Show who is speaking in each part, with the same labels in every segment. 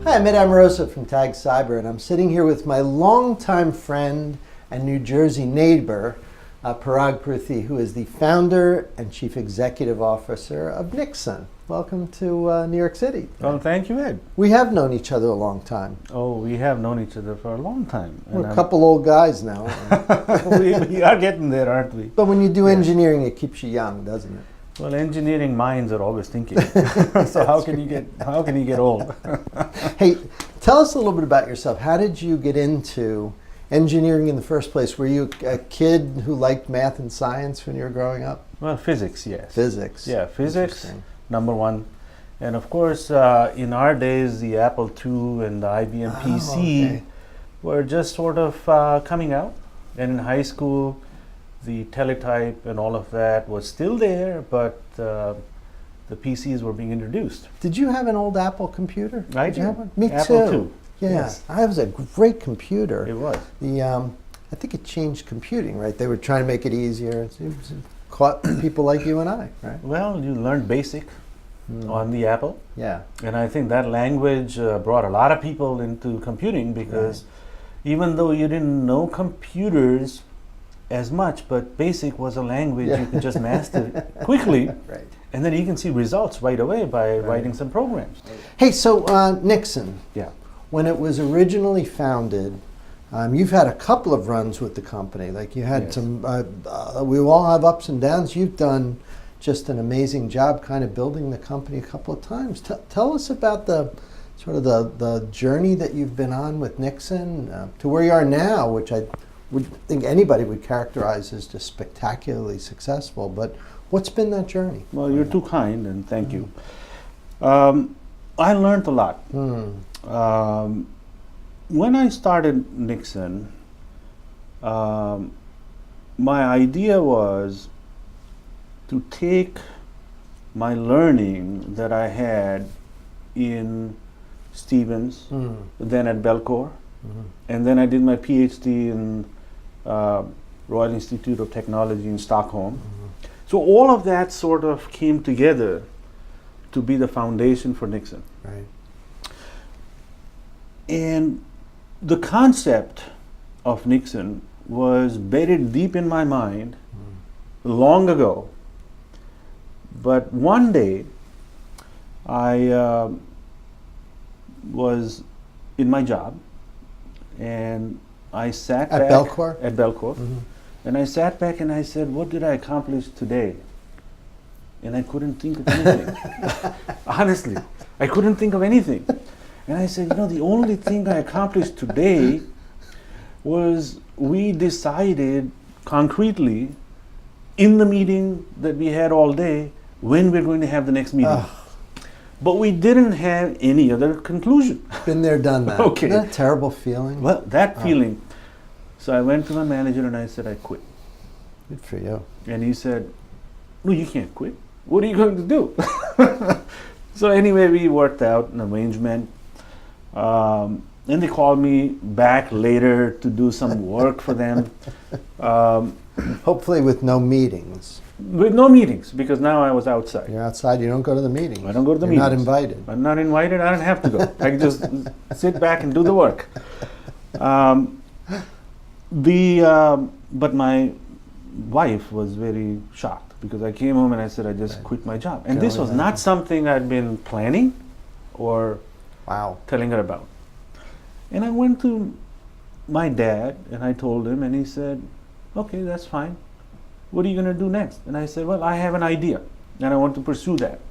Speaker 1: Hi, I'm Ed Amoroso from Tag Cyber, and I'm sitting here with my longtime friend and New Jersey neighbor, Parag Pruthi, who is the founder and chief executive officer of NIKSUN. Welcome to New York City.
Speaker 2: Well, thank you, Ed.
Speaker 1: We have known each other a long time.
Speaker 2: Oh, we have known each other for a long time.
Speaker 1: We're a couple old guys now.
Speaker 2: we are getting there, aren't we?
Speaker 1: But when you do engineering, it keeps you young, doesn't it?
Speaker 2: Well, engineering minds are always thinking. So how can you get old?
Speaker 1: Hey, tell us a little bit about yourself. How did you get into engineering in the first place? Were you a kid who liked math and science when you were growing up?
Speaker 2: Well, physics, yes.
Speaker 1: Physics.
Speaker 2: Yeah, physics, number one. And of course, in our days, the Apple II and the IBM PC were just sort of coming out. And in high school, the teletype and all of that was still there, but the PCs were being introduced.
Speaker 1: Did you have an old Apple computer?
Speaker 2: I
Speaker 1: did. You have one? Me
Speaker 2: Apple
Speaker 1: too.
Speaker 2: II.
Speaker 1: Yeah,
Speaker 2: Yes.
Speaker 1: I was a great computer.
Speaker 2: It was.
Speaker 1: I think it changed computing, right? They were trying to make it easier. It caught people like you and I, right?
Speaker 2: Well, you learned BASIC on the Apple.
Speaker 1: Yeah.
Speaker 2: And I think that language brought a lot of people into computing because even though you didn't know computers as much, but BASIC was a language you could just master quickly.
Speaker 1: Right.
Speaker 2: And then you can see results right away by writing some programs.
Speaker 1: Hey, so NIKSUN,
Speaker 2: Yeah.
Speaker 1: when it was originally founded, you've had a couple of runs with the company. Like you had some, we all have ups and downs. You've done just an amazing job kind of building the company a couple of times. Tell us about the sort of the journey that you've been on with NIKSUN to where you are now, which I would think anybody would characterize as just spectacularly successful. But what's been that journey?
Speaker 2: Well, you're too kind, and thank you. I learned a lot. When I started NIKSUN, my idea was to take my learning that I had in Stevens, then at Belcour, and then I did my PhD in Royal Institute of Technology in Stockholm. So all of that sort of came together to be the foundation for NIKSUN.
Speaker 1: Right.
Speaker 2: And the concept of NIKSUN was buried deep in my mind long ago. But one day, I was in my job, and I sat back.
Speaker 1: At Belcour?
Speaker 2: At Belcour. And I sat back and I said, what did I accomplish today? And I couldn't think of anything. Honestly, I couldn't think of anything. And I said, the only thing I accomplished today was we decided concretely in the meeting that we had all day when we're going to have the next meeting. But we didn't have any other conclusion.
Speaker 1: Been there, done that.
Speaker 2: Okay.
Speaker 1: Isn't that a terrible feeling?
Speaker 2: Well, that feeling. So I went to my manager and I said, I quit.
Speaker 1: Good for you.
Speaker 2: And he said, no, you can't quit. What are you going to do? So anyway, we worked out an arrangement. And they called me back later to do some work for them.
Speaker 1: Hopefully with no meetings.
Speaker 2: With no meetings, because now I was outside.
Speaker 1: You're outside, you don't go to the meetings.
Speaker 2: I don't go to the
Speaker 1: You're
Speaker 2: meetings.
Speaker 1: not invited.
Speaker 2: I'm not invited, I don't have to go. I can just sit back and do the work. But my wife was very shocked because I came home and I said I just quit my job. And this was not something I'd been planning or telling her about. And I went to my dad and I told him, and he said, okay, that's fine. What are you going to do next? And I said, well, I have an idea and I want to pursue that.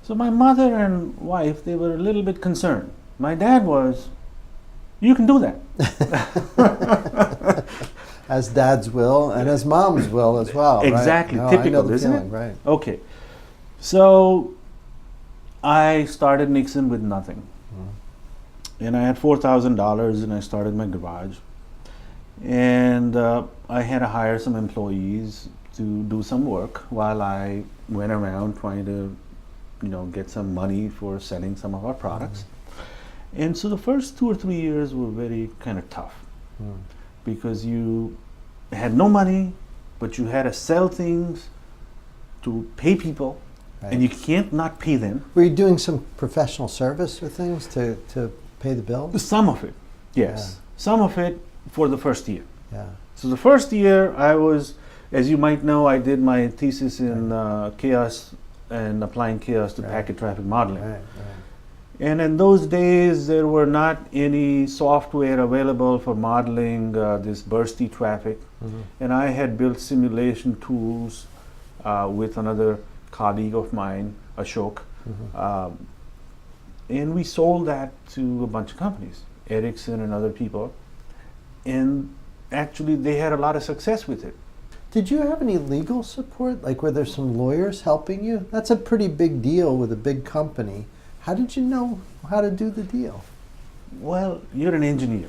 Speaker 2: So my mother and wife, they were a little bit concerned. My dad was, you can do that.
Speaker 1: As dads will, and as moms will as well.
Speaker 2: Exactly,
Speaker 1: right?
Speaker 2: typical, isn't it?
Speaker 1: Right.
Speaker 2: Okay. So I started NIKSUN with nothing. And I had $4,000 and I started my garage. And I had to hire some employees to do some work while I went around trying to, get some money for selling some of our products. And so the first 2 or 3 years were very kind of tough because you had no money, but you had to sell things to pay people
Speaker 1: Right.
Speaker 2: and you can't not pay them.
Speaker 1: Were you doing some professional service or things to pay the bills?
Speaker 2: Some of it, yes.
Speaker 1: Yeah.
Speaker 2: Some of it for the first year.
Speaker 1: Yeah.
Speaker 2: So the first year I was, as you might know, I did my thesis in chaos and applying chaos to
Speaker 1: Right.
Speaker 2: packet traffic modeling.
Speaker 1: Right.
Speaker 2: And in those days, there were not any software available for modeling this bursty traffic.
Speaker 1: Mm-hmm.
Speaker 2: And I had built simulation tools with another colleague of mine, Ashok.
Speaker 1: Mm-hmm.
Speaker 2: And we sold that to a bunch of companies, Ericsson and other people. And actually, they had a lot of success with it.
Speaker 1: Did you have any legal support? Like, were there some lawyers helping you? That's a pretty big deal with a big company. How did you know how to do the deal?
Speaker 2: Well, you're an engineer.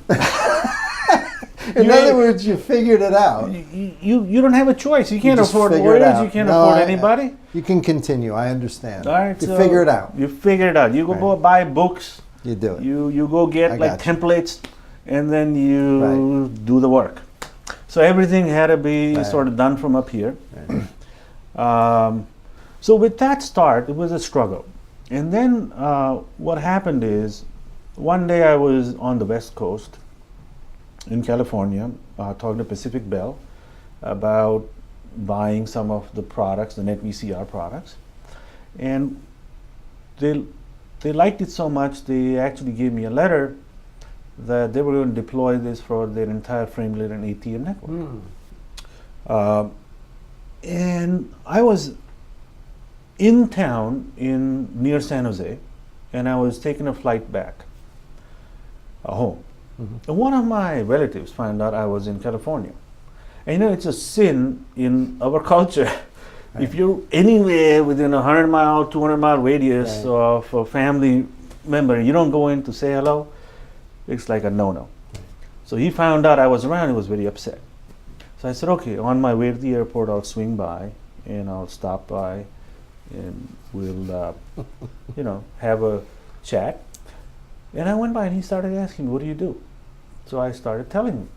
Speaker 1: In other words, you figured it out.
Speaker 2: You don't have a choice. You can't
Speaker 1: just
Speaker 2: afford
Speaker 1: figure it
Speaker 2: lawyers.
Speaker 1: out.
Speaker 2: You can't
Speaker 1: No,
Speaker 2: afford
Speaker 1: I-
Speaker 2: anybody.
Speaker 1: You can continue. I understand.
Speaker 2: All right,
Speaker 1: You
Speaker 2: so
Speaker 1: figure it out.
Speaker 2: You figure it out. You go
Speaker 1: Right.
Speaker 2: buy books.
Speaker 1: You do it.
Speaker 2: You go
Speaker 1: I
Speaker 2: get like
Speaker 1: got you.
Speaker 2: templates, and then you do the work. So everything had to be
Speaker 1: Right.
Speaker 2: sort of done from up here.
Speaker 1: Right.
Speaker 2: So with that start, it was a struggle. And then what happened is, one day I was on the West Coast in California talking to Pacific Bell about buying some of the products, the NetVCR products. And they liked it so much, they actually gave me a letter that they were going to deploy this for their entire framelit and ATM network. And I was in town near San Jose, and I was taking a flight back home.
Speaker 1: Mhm.
Speaker 2: And one of my relatives found out I was in California. And you know, it's a sin in our culture.
Speaker 1: Right.
Speaker 2: If you're anywhere within a 100-mile, 200-mile radius
Speaker 1: Right.
Speaker 2: of a family member, and you don't go in to say hello, it's like a no-no. So he found out I was around, he was very upset. So I said, okay, on my way to the airport, I'll swing by and I'll stop by and we'll, have a chat. And I went by and he started asking me, what do you do? So I started telling him.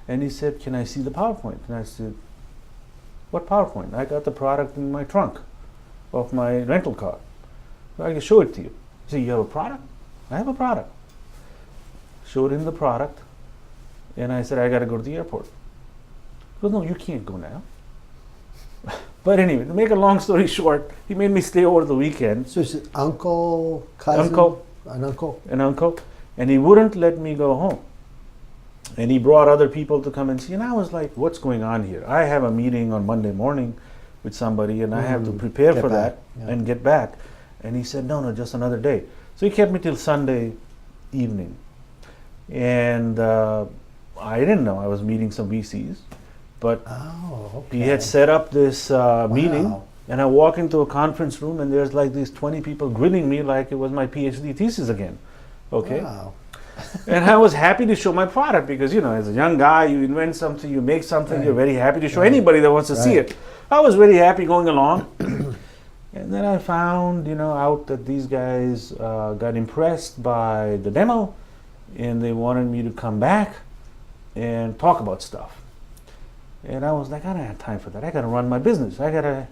Speaker 2: And he said, can I see the PowerPoint? And I said, what PowerPoint? I got the product in my trunk of my rental car. So I can show it to you. He said, you have a product? I have a product. Showed him the product. And I said, I got to go to the airport. He goes, no, you can't go now. But anyway, to make a long story short, he made me stay over the weekend.
Speaker 1: So is it uncle, cousin?
Speaker 2: Uncle.
Speaker 1: An uncle?
Speaker 2: An uncle. And he wouldn't let me go home. And he brought other people to come and see. And I was like, what's going on here? I have a meeting on Monday morning with somebody and I have to prepare
Speaker 1: Get
Speaker 2: for
Speaker 1: back,
Speaker 2: that
Speaker 1: yeah.
Speaker 2: and get back. And he said, no, just another day. So he kept me till Sunday evening. And I didn't know I was meeting some VCs. But
Speaker 1: Oh, okay.
Speaker 2: he had set up this meeting.
Speaker 1: Wow.
Speaker 2: And I walk into a conference room and there's like these 20 people grilling me like it was my PhD thesis again. Okay.
Speaker 1: Wow.
Speaker 2: And I was happy to show my product because, you know, as a young guy, you invent something, you make something,
Speaker 1: Right.
Speaker 2: you're very happy to show
Speaker 1: Right.
Speaker 2: anybody that wants to see
Speaker 1: Right.
Speaker 2: it. I was very happy going along. And then I found, out that these guys got impressed by the demo and they wanted me to come back and talk about stuff. And I was like, I don't have time for that. I got to run my business. I got to,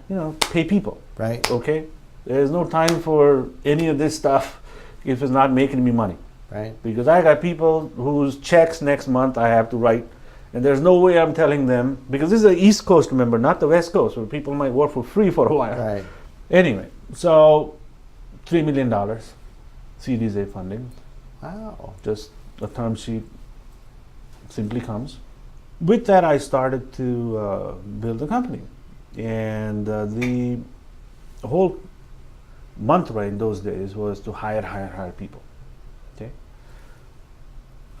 Speaker 2: pay people.
Speaker 1: Right.
Speaker 2: Okay? There's no time for any of this stuff if it's not making me money.
Speaker 1: Right.
Speaker 2: Because I got people whose checks next month I have to write, and there's no way I'm telling them, because this is the East Coast, remember, not the West Coast, where people might work for free for a while.
Speaker 1: Right.
Speaker 2: Anyway, so $3 million Series A funding,
Speaker 1: Wow.
Speaker 2: just a term sheet simply comes. With that, I started to build a company, and the whole mantra in those days was to hire people. Okay.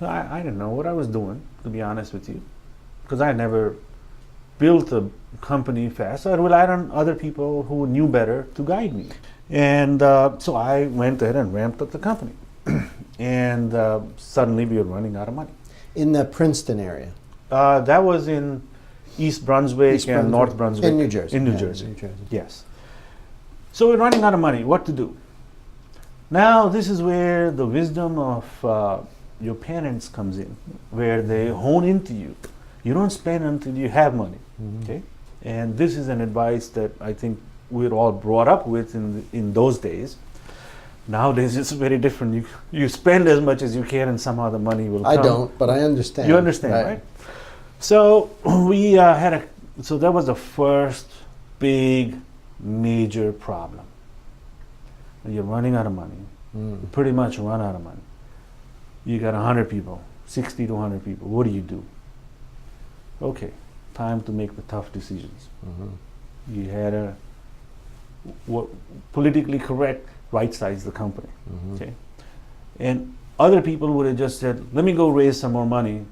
Speaker 2: I didn't know what I was doing, to be honest with you, because I never built a company fast. So I relied on other people who knew better to guide me. And so I went ahead and ramped up the company. And suddenly we were running out of money.
Speaker 1: In the Princeton area.
Speaker 2: That was in East Brunswick
Speaker 1: East
Speaker 2: and
Speaker 1: Brunswick.
Speaker 2: North Brunswick.
Speaker 1: In New Jersey.
Speaker 2: In New
Speaker 1: Yeah,
Speaker 2: Jersey.
Speaker 1: New Jersey.
Speaker 2: Yes. So we're running out of money. What to do? Now this is where the wisdom of your parents comes in, where they hone into you. You don't spend until you have money.
Speaker 1: Mhm.
Speaker 2: Okay. And this is an advice that I think we're all brought up with in those days. Nowadays it's very different. You spend as much as you can, and somehow the money will come.
Speaker 1: I don't, but I understand.
Speaker 2: You understand, right? So we so that was the first big major problem. You're running out of money. You pretty much run out of money. You got 100 people, 60 to 100 people. What do you do? Okay, time to make the tough decisions. You had a politically correct right size the company. Okay, and other people would have just said, let me go raise some more money.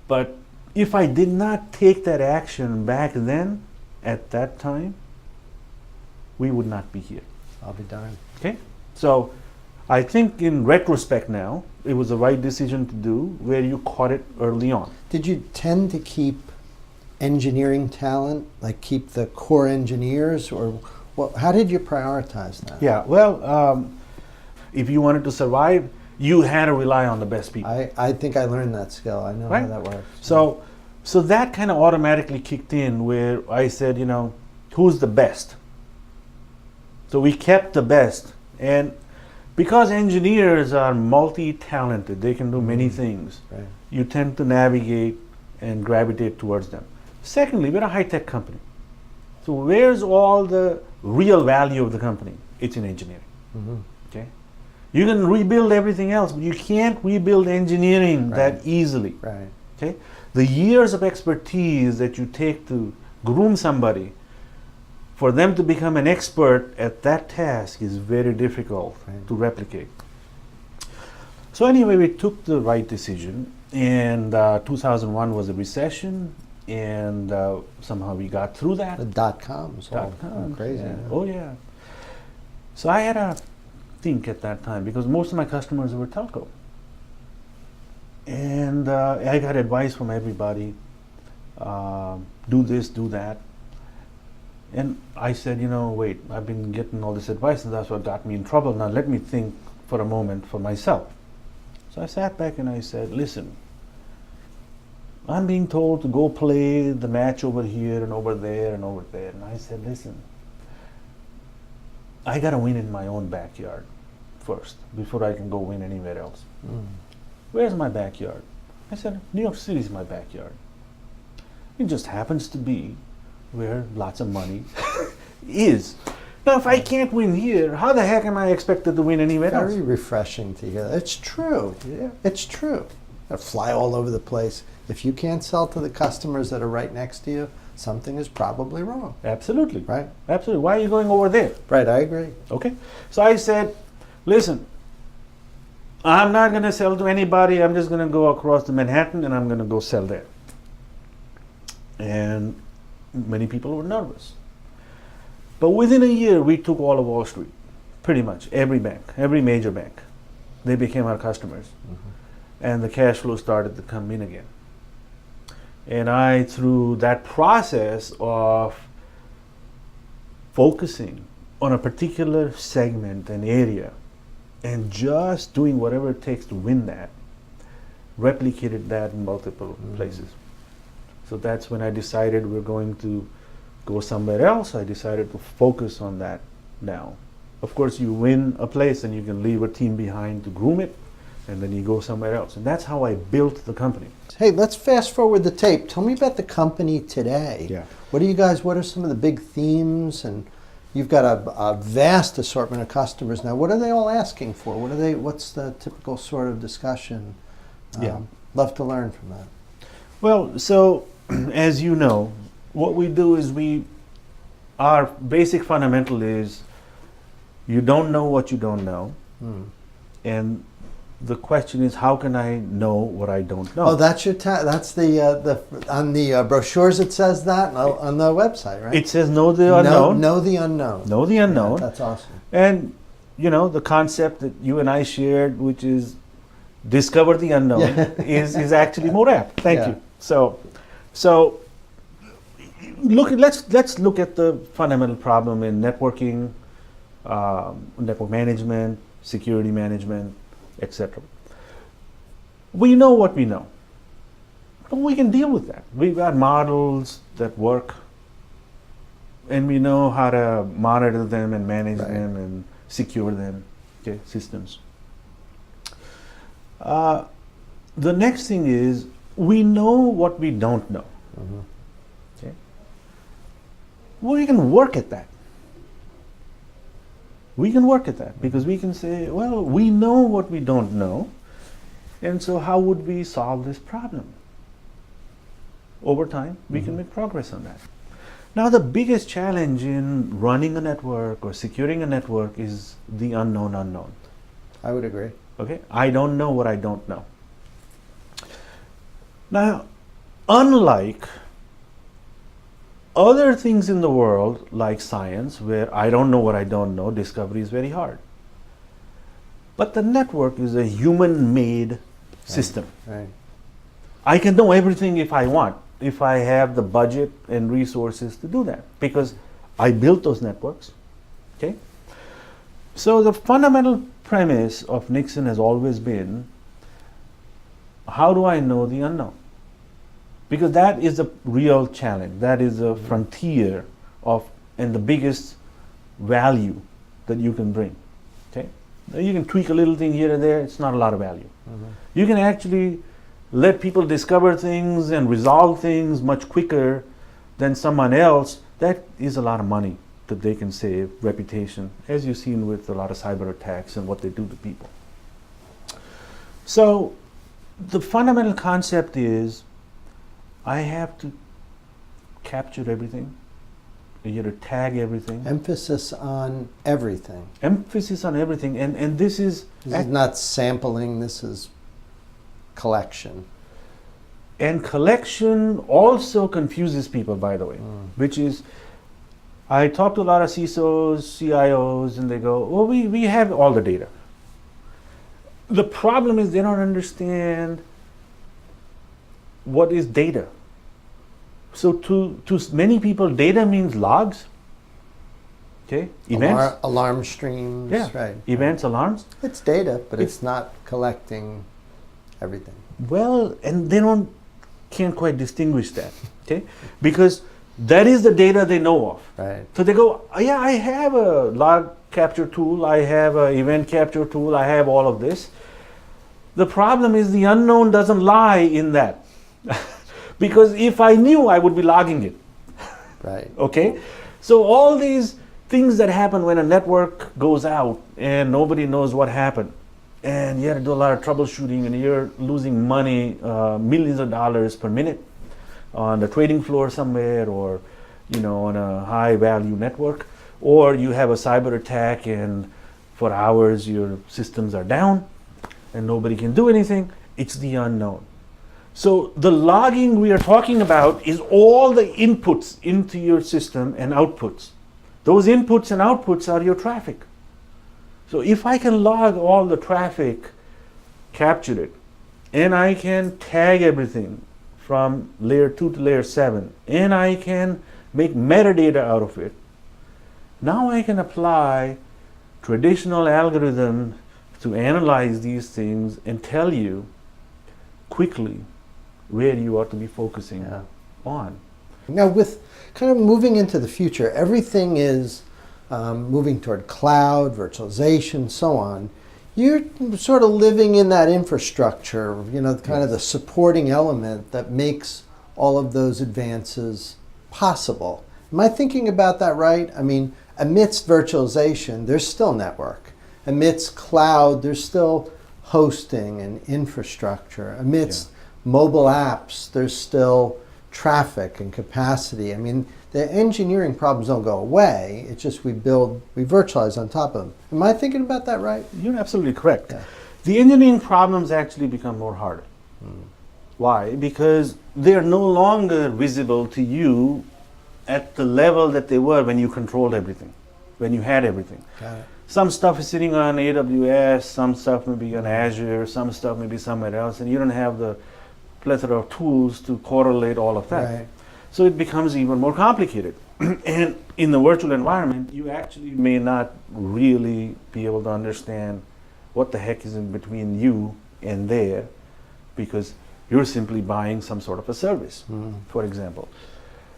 Speaker 2: But if I did not take that action back then, at that time, we would not be here.
Speaker 1: I'll be darned.
Speaker 2: Okay, so I think in retrospect now, it was the right decision to do where you caught it early on.
Speaker 1: Did you tend to keep engineering talent, like keep the core engineers, or how did you prioritize that?
Speaker 2: Yeah, well, if you wanted to survive, you had to rely on the best people.
Speaker 1: I think I learned that skill. I know how that works.
Speaker 2: So that kind of automatically kicked in where I said, who's the best? So we kept the best. And because engineers are multi-talented, they can do many things, you tend to navigate and gravitate towards them. Secondly, we're a high-tech company. So where's all the real value of the company? It's in engineering. Okay, you can rebuild everything else, but you can't rebuild engineering that easily. Okay, the years of expertise that you take to groom somebody, for them to become an expert at that task is very difficult to replicate. So anyway, we took the right decision, and 2001 was a recession, and somehow we got through that.
Speaker 1: The dot-com was all crazy.
Speaker 2: Yeah. Oh yeah. So I had a think at that time, because most of my customers were telco. And I got advice from everybody, do this, do that. And I said, wait, I've been getting all this advice and that's what got me in trouble. Now let me think for a moment for myself. So I sat back and I said, listen, I'm being told to go play the match over here and over there and over there. And I said, listen, I got to win in my own backyard first before I can go win anywhere else. Where's my backyard? I said, New York City is my backyard. It just happens to be where lots of money is. Now, if I can't win here, how the heck am I expected to win anywhere else?
Speaker 1: Very refreshing to hear. It's true. Yeah. It's true. I fly all over the place. If you can't sell to the customers that are right next to you, something is probably wrong.
Speaker 2: Absolutely.
Speaker 1: Right?
Speaker 2: Absolutely. Why are you going over there?
Speaker 1: Right, I agree.
Speaker 2: Okay. So I said, listen, I'm not going to sell to anybody. I'm just going to go across to Manhattan and I'm going to go sell there. And many people were nervous. But within a year, we took all of Wall Street. Pretty much every bank, every major bank. They became our customers. And the cash flow started to come in again. And I, through that process of focusing on a particular segment and area and just doing whatever it takes to win that, replicated that in multiple places. So that's when I decided we're going to go somewhere else. I decided to focus on that now. Of course, you win a place and you can leave a team behind to groom it, and then you go somewhere else. And that's how I built the company.
Speaker 1: Hey, let's fast forward the tape. Tell me about the company today.
Speaker 2: Yeah.
Speaker 1: What are some of the big themes? And you've got a vast assortment of customers now. What are they all asking for? What's the typical sort of discussion? Love to learn from that.
Speaker 2: Well, so as you know, what we do is our basic fundamental is you don't know what you don't know. And the question is, how can I know what I don't know?
Speaker 1: Oh, that's that's the on the brochures it says that on the website, right?
Speaker 2: It says know the unknown.
Speaker 1: Know the unknown.
Speaker 2: Know the unknown.
Speaker 1: Yeah, that's awesome.
Speaker 2: And the concept that you and I shared, which is discover the unknown, is actually more apt. Thank you. So let's look at the fundamental problem in networking, network management, security management, etc. We know what we know. But we can deal with that. We've got models that work. and we know how to monitor them and manage
Speaker 1: Right.
Speaker 2: them and secure them, okay, systems. The next thing is we know what we don't know.
Speaker 1: Mhm.
Speaker 2: Okay, we can work at that. We can work at that because we can say, well, we know what we don't know, and so how would we solve this problem? Over time, we can make progress on that. Now, the biggest challenge in running a network or securing a network is the unknown unknown.
Speaker 1: I would agree.
Speaker 2: Okay, I don't know what I don't know. Now, unlike other things in the world, like science, where I don't know what I don't know, discovery is very hard. But the network is a human-made system.
Speaker 1: Right.
Speaker 2: I can know everything if I want, if I have the budget and resources to do that, because I built those networks. Okay? So the fundamental premise of NIKSUN has always been, how do I know the unknown? Because that is a real challenge. That is a frontier of, and the biggest value that you can bring. Okay? Now you can tweak a little thing here and there, it's not a lot of value. You can actually let people discover things and resolve things much quicker than someone else. That is a lot of money that they can save, reputation, as you've seen with a lot of cyber attacks and what they do to people. So the fundamental concept is, I have to capture everything. You have to tag everything.
Speaker 1: Emphasis on everything.
Speaker 2: Emphasis on everything, and this is
Speaker 1: not sampling, this is collection.
Speaker 2: And collection also confuses people, by the way, which is, I talk to a lot of CISOs, CIOs, and they go, well, we have all the data. The problem is they don't understand what is data. So to many people, data means logs, okay, events.
Speaker 1: Alarm streams,
Speaker 2: Yeah,
Speaker 1: right.
Speaker 2: events, alarms.
Speaker 1: It's data, but it's not collecting everything.
Speaker 2: Well, and they can't quite distinguish that, okay? Because that is the data they know of.
Speaker 1: Right.
Speaker 2: So they go, oh, yeah, I have a log capture tool, I have an event capture tool, I have all of this. The problem is the unknown doesn't lie in that. Because if I knew, I would be logging it.
Speaker 1: Right.
Speaker 2: Okay? So all these things that happen when a network goes out and nobody knows what happened, and you have to do a lot of troubleshooting and you're losing money, millions of dollars per minute on the trading floor somewhere, or on a high value network, or you have a cyber attack and for hours your systems are down and nobody can do anything. It's the unknown. So the logging we are talking about is all the inputs into your system and outputs. Those inputs and outputs are your traffic. So if I can log all the traffic, capture it, and I can tag everything from layer 2 to layer 7, and I can make metadata out of it, now I can apply traditional algorithms to analyze these things and tell you quickly where you ought to be focusing on.
Speaker 1: Now, with kind of moving into the future, everything is moving toward cloud, virtualization, so on. You're sort of living in that infrastructure, kind of the supporting element that makes all of those advances possible. Am I thinking about that right? I mean, amidst virtualization, there's still network. Amidst cloud, there's still hosting and infrastructure. Amidst mobile apps, there's still traffic and capacity. I mean, the engineering problems don't go away. It's just we virtualize on top of them. Am I thinking about that right?
Speaker 2: You're absolutely correct.
Speaker 1: Yeah.
Speaker 2: The engineering problems actually become more harder. Why? Because they are no longer visible to you at the level that they were when you controlled everything, when you had everything.
Speaker 1: Got it.
Speaker 2: Some stuff is sitting on AWS, some stuff may be on Azure, some stuff may be somewhere else, and you don't have the plethora of tools to correlate all of that.
Speaker 1: Right.
Speaker 2: So it becomes even more complicated. And in the virtual environment, you actually may not really be able to understand what the heck is in between you and there, because you're simply buying some sort of a service, for example.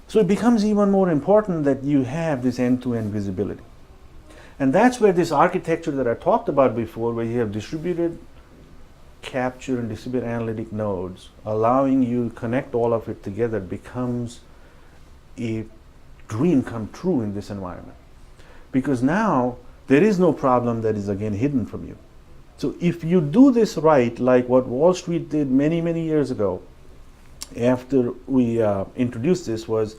Speaker 2: So it becomes even more important that you have this end-to-end visibility. And that's where this architecture that I talked about before, where you have distributed capture and distributed analytic nodes, allowing you to connect all of it together, becomes a dream come true in this environment. Because now there is no problem that is again hidden from you. So if you do this right, like what Wall Street did many, many years ago, after we introduced this, was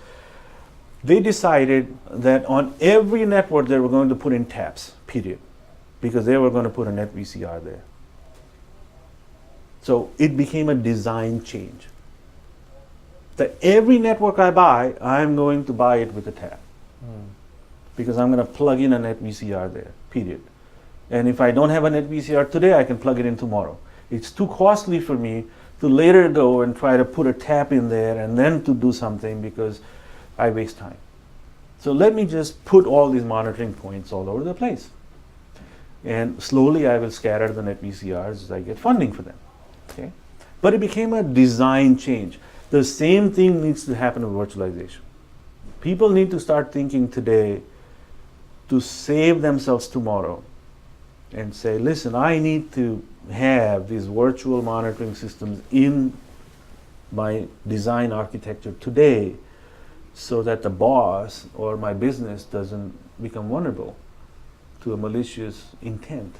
Speaker 2: they decided that on every network they were going to put in taps, period, because they were going to put a net VCR there. So it became a design change. That every network I buy, I'm going to buy it with a tap. Because I'm going to plug in a net VCR there, period. And if I don't have a net VCR today, I can plug it in tomorrow. It's too costly for me to later go and try to put a tap in there and then to do something, because I waste time. So let me just put all these monitoring points all over the place. And slowly I will scatter the net VCRs as I get funding for them. Okay? But it became a design change. The same thing needs to happen with virtualization. People need to start thinking today to save themselves tomorrow and say, listen, I need to have these virtual monitoring systems in my design architecture today, so that the boss or my business doesn't become vulnerable to a malicious intent.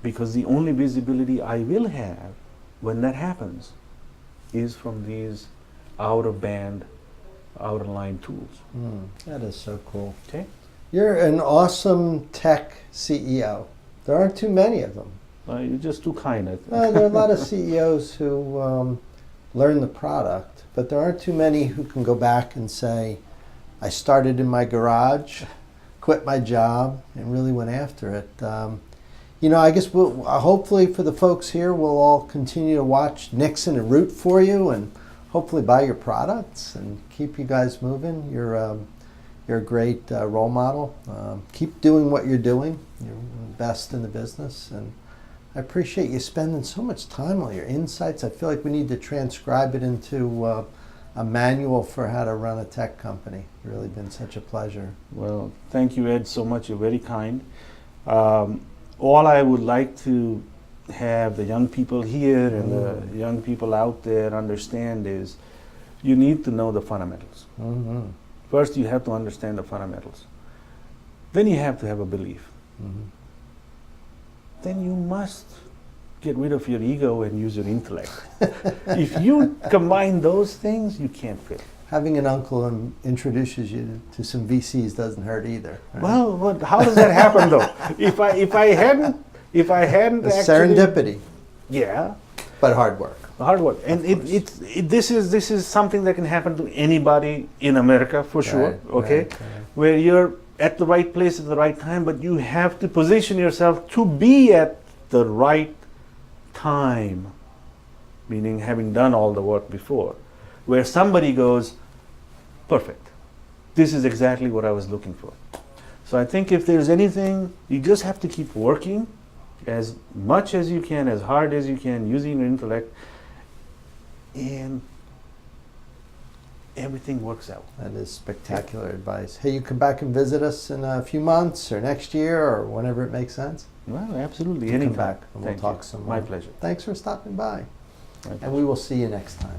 Speaker 2: Because the only visibility I will have when that happens is from these out-of-band, out-of-line tools.
Speaker 1: That is so cool.
Speaker 2: Okay?
Speaker 1: You're an awesome tech CEO. There aren't too many of them.
Speaker 2: You're just too kind, I think.
Speaker 1: There are a lot of CEOs who learn the product, but there aren't too many who can go back and say, I started in my garage, quit my job, and really went after it. I guess we'll, hopefully for the folks here, we'll all continue to watch NIKSUN and root for you, and hopefully buy your products and keep you guys moving. You're a great role model. Keep doing what you're doing. You're the best in the business, and I appreciate you spending so much time on your insights. I feel like we need to transcribe it into a manual for how to run a tech company. It's really been such a pleasure.
Speaker 2: Well, thank you, Ed, so much. You're very kind. All I would like to have the young people here and the young people out there understand is you need to know the fundamentals. First, you have to understand the fundamentals. Then you have to have a belief. Then you must get rid of your ego and use your intellect. If you combine those things, you can't fail.
Speaker 1: Having an uncle who introduces you to some VCs doesn't hurt either. Right?
Speaker 2: Well, but how does that happen though? If I hadn't actually,
Speaker 1: serendipity.
Speaker 2: Yeah.
Speaker 1: But hard work.
Speaker 2: Hard work, and this is something that can happen to anybody in America for sure. Okay,
Speaker 1: right.
Speaker 2: Where you're at the right place at the right time, but you have to position yourself to be at the right time, meaning having done all the work before, where somebody goes, perfect, this is exactly what I was looking for. So I think if there's anything, you just have to keep working as much as you can, as hard as you can, using your intellect, and everything works out.
Speaker 1: That is spectacular advice. Hey, you come back and visit us in a few months or next year or whenever it makes sense?
Speaker 2: Well, absolutely.
Speaker 1: Come back and we'll talk some more.
Speaker 2: My pleasure.
Speaker 1: Thanks for stopping by.
Speaker 2: My pleasure.
Speaker 1: And we will see you next time.